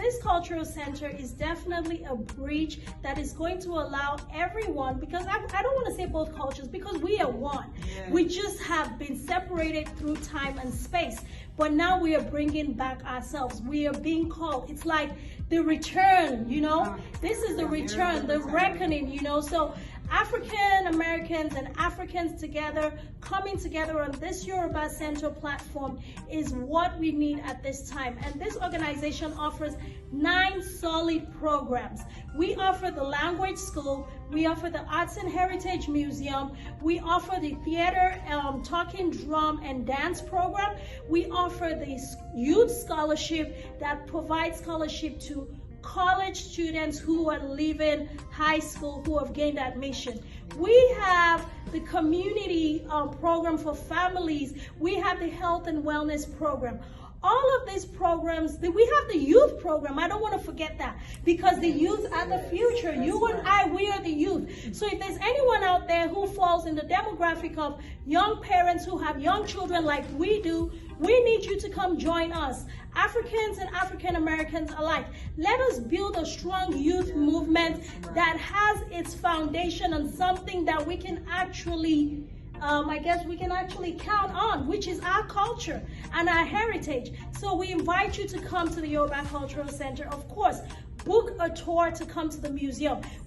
this cultural center is definitely a bridge that is going to allow everyone, because I don't want to say both cultures, because we are one. Yeah. We just have been separated through time and space, but now we are bringing back ourselves. We are being called. It's like the return, you know. This is the return, the reckoning, you know. So African Americans and Africans together, coming together on this Yoruba Center platform is what we need at this time. And this organization offers 9 solid programs. We offer the language school, we offer the Arts and Heritage Museum, we offer the theater, talking drum and dance program, we offer the youth scholarship that provides scholarship to college students who are leaving high school, who have gained admission. We have the community program for families. We have the health and wellness program. All of these programs, we have the youth program. I don't want to forget that, because the youth are the future. You and I, we are the youth. So if there's anyone out there who falls in the demographic of young parents who have young children like we do, we need you to come join us. Africans and African Americans alike. Let us build a strong youth movement that has its foundation on something that we can actually we can actually count on, which is our culture and our heritage. So we invite you to come to the Yoruba Cultural Center. Of course, book a tour to come to the museum.